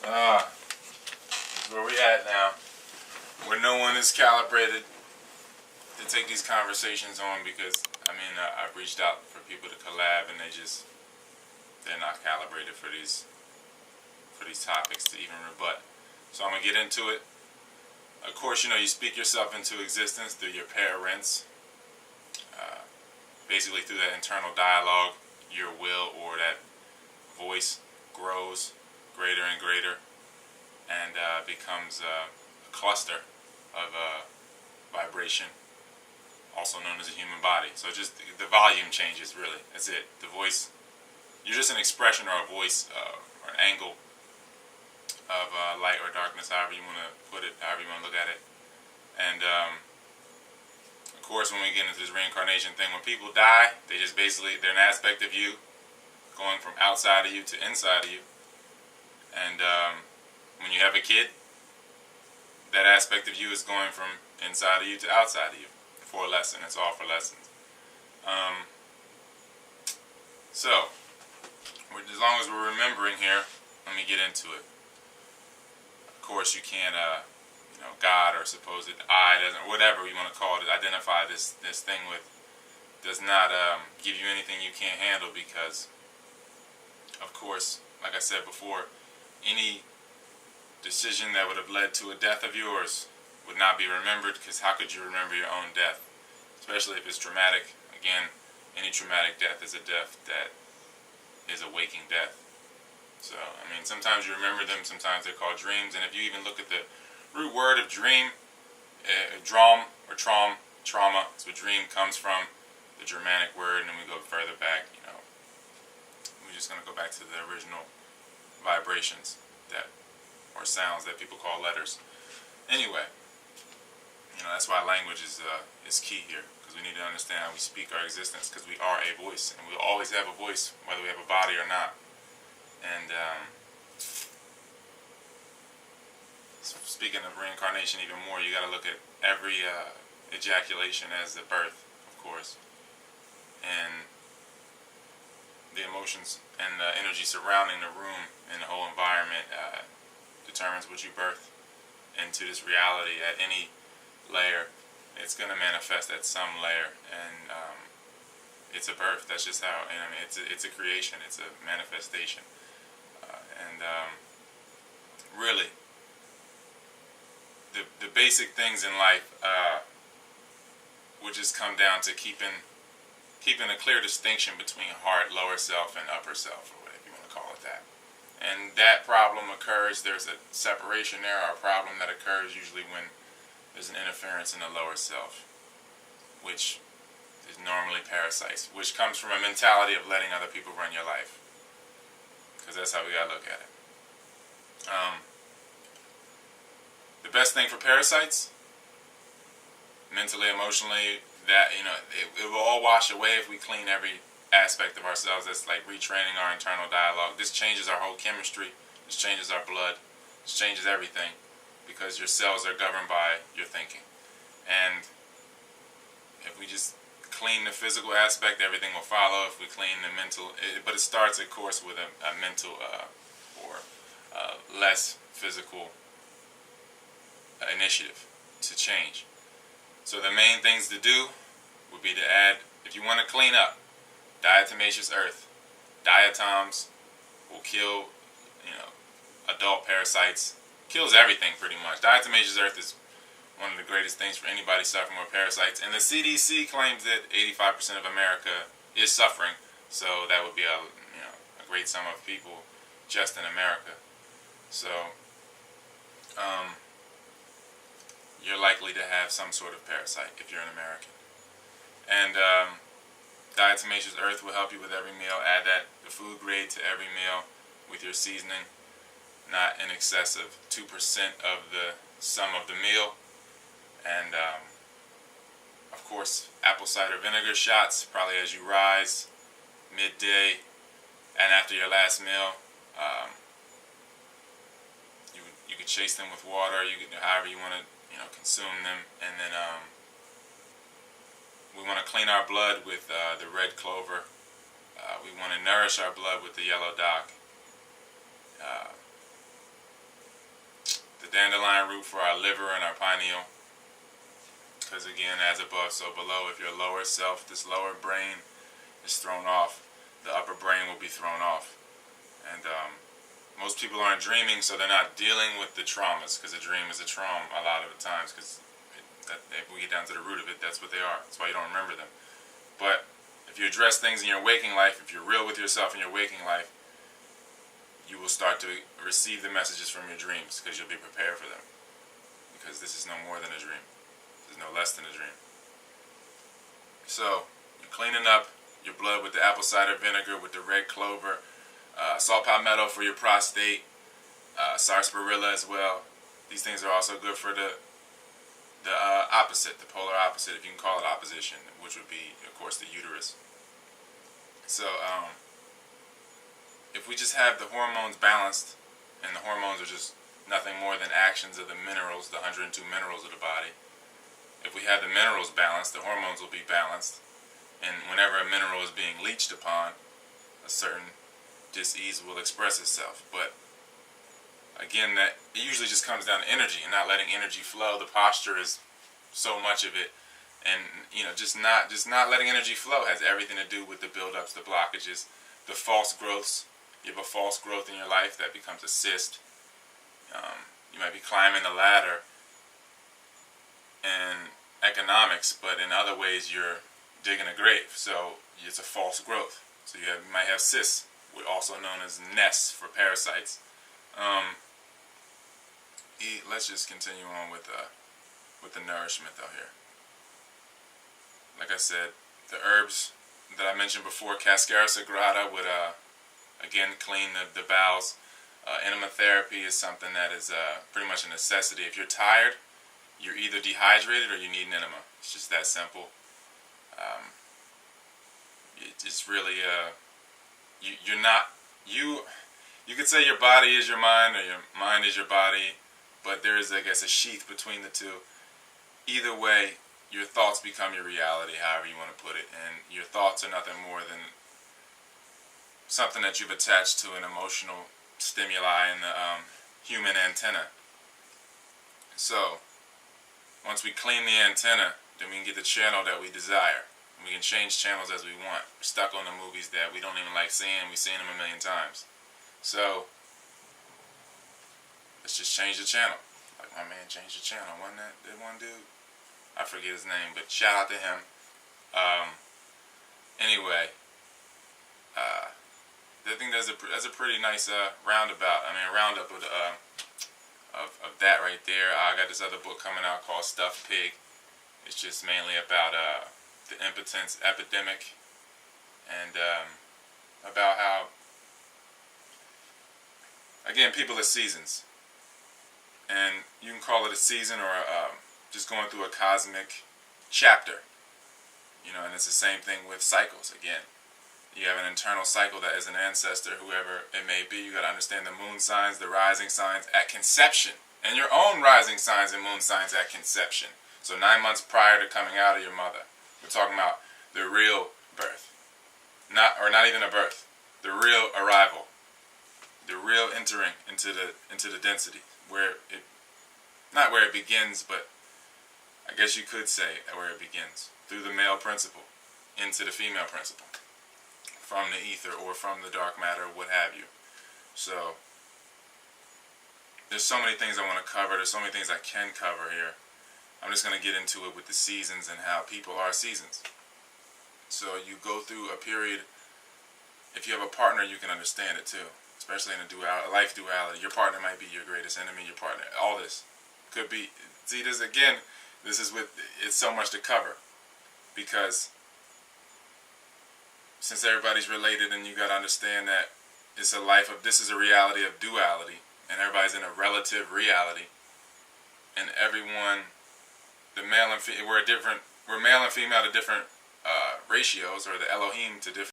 That's where we at now. Where no one is calibrated to take these conversations on because, I've reached out for people to collab and they're not calibrated for these topics to even rebut. So I'm going to get into it. Of course, you speak yourself into existence through your parents, basically through that internal dialogue. Your will or that voice grows greater and greater and becomes a cluster of vibration, also known as a human body. So just the volume changes, really. That's it. The voice, you're just an expression or a voice or an angle of light or darkness, however you want to put it, however you want to look at it. And of course, when we get into this reincarnation thing, when people die, they're an aspect of you going from outside of you to inside of you. And when you have a kid, that aspect of you is going from inside of you to outside of you for a lesson. It's all for lessons. So, as long as we're remembering here, let me get into it. Of course, you can't, God or supposed I, doesn't, whatever you want to call it, identify this thing with, does not give you anything you can't handle because, of course, like I said before, any decision that would have led to a death of yours would not be remembered, because how could you remember your own death? Especially if it's traumatic. Again, any traumatic death is a death that is a waking death. So, sometimes you remember them, sometimes they're called dreams, and if you even look at the root word of dream, drom or trauma, that's what dream comes from, the Germanic word, and then we go further back, we're just going to go back to the original vibrations or sounds that people call letters. Anyway, that's why language is key here, because we need to understand how we speak our existence, because we are a voice, and we'll always have a voice, whether we have a body or not. And speaking of reincarnation even more, you got to look at every ejaculation as a birth, of course, and the emotions and the energy surrounding the room and the whole environment determines what you birth into this reality at any layer. It's going to manifest at some layer, and it's a birth. That's just how. And it's a creation. It's a manifestation, and really, the basic things in life would just come down to keeping a clear distinction between heart, lower self, and upper self, or whatever you want to call it that. And that problem occurs, there's a separation there, or a problem that occurs usually when there's an interference in the lower self, which is normally parasites, which comes from a mentality of letting other people run your life. Because that's how we gotta look at it. The best thing for parasites, mentally, emotionally, that it will all wash away if we clean every aspect of ourselves. That's like retraining our internal dialogue. This changes our whole chemistry. This changes our blood. This changes everything, because your cells are governed by your thinking. And if we just clean the physical aspect, everything will follow. If we clean the mental, but it starts, of course, with a mental or less physical initiative to change. So the main things to do would be to add, if you want to clean up, diatomaceous earth. Diatoms will kill, adult parasites. Kills everything pretty much. Diatomaceous earth is one of the greatest things for anybody suffering with parasites. And the CDC claims that 85% of America is suffering. So that would be a great sum of people just in America. So you're likely to have some sort of parasite if you're an American. And diatomaceous earth will help you with every meal. Add the food grade to every meal with your seasoning, not in excess of 2% of the sum of the meal. And of course, apple cider vinegar shots, probably as you rise, midday, and after your last meal. You could chase them with water. You could, however you want to, consume them. And then we want to clean our blood with the red clover. We want to nourish our blood with the yellow dock. the dandelion root for our liver and our pineal. Because again, as above, so below. If your lower self, this lower brain is thrown off, the upper brain will be thrown off. And most people aren't dreaming, so they're not dealing with the traumas, because a dream is a trauma a lot of the times, because if we get down to the root of it, that's what they are. That's why you don't remember them. But if you address things in your waking life, if you're real with yourself in your waking life, you will start to receive the messages from your dreams, because you'll be prepared for them. Because this is no more than a dream. This is no less than a dream. So, you're cleaning up your blood with the apple cider vinegar, with the red clover, saw palmetto for your prostate, sarsaparilla as well. These things are also good for the opposite, the polar opposite, if you can call it opposition, which would be, of course, the uterus. So, if we just have the hormones balanced, and the hormones are just nothing more than actions of the minerals, the 102 minerals of the body. If we have the minerals balanced, the hormones will be balanced. And whenever a mineral is being leached upon, a certain dis-ease will express itself. But again, that it usually just comes down to energy and not letting energy flow. The posture is so much of it. And just not letting energy flow has everything to do with the buildups, the blockages, the false growths. You have a false growth in your life that becomes a cyst. You might be climbing the ladder in economics, but in other ways you're digging a grave. So it's a false growth. So you might have cysts, also known as nests for parasites. Let's just continue on with the nourishment though here. Like I said, the herbs that I mentioned before, Cascara sagrada would again clean the bowels. Enema therapy is something that is pretty much a necessity. If you're tired, you're either dehydrated or you need an enema. It's just that simple. It's really you could say your body is your mind or your mind is your body, but there is, I guess, a sheath between the two. Either way, your thoughts become your reality, however you want to put it, and your thoughts are nothing more than something that you've attached to an emotional stimuli in the human antenna. So, once we clean the antenna, then we can get the channel that we desire. We can change channels as we want. We're stuck on the movies that we don't even like seeing. We've seen them a million times. So, let's just change the channel. Like my man changed the channel. Wasn't that one dude? I forget his name, but shout out to him. Anyway, I think that's a pretty nice roundabout. I mean, a roundup of that right there. I got this other book coming out called Stuffed Pig. It's just mainly about the impotence epidemic and about how, again, people are seasons, and you can call it a season or just going through a cosmic chapter. And it's the same thing with cycles. Again, you have an internal cycle that is an ancestor, whoever it may be. You got to understand the moon signs, the rising signs at conception, and your own rising signs and moon signs at conception. So 9 months prior to coming out of your mother, we're talking about the real birth, not even a birth, the real arrival, the real entering into the density, not where it begins, but I guess you could say where it begins, through the male principle into the female principle, from the ether or from the dark matter, what have you. So there's so many things I want to cover. There's so many things I can cover here. I'm just going to get into it with the seasons and how people are seasons. So you go through a period. If you have a partner, you can understand it too, especially in a life duality. Your partner might be your greatest enemy. Your partner, all this could be. See, this again. It's so much to cover, because since everybody's related, and you got to understand that this is a reality of duality, and everybody's in a relative reality, and everyone, we're male and female to different ratios, or the Elohim to different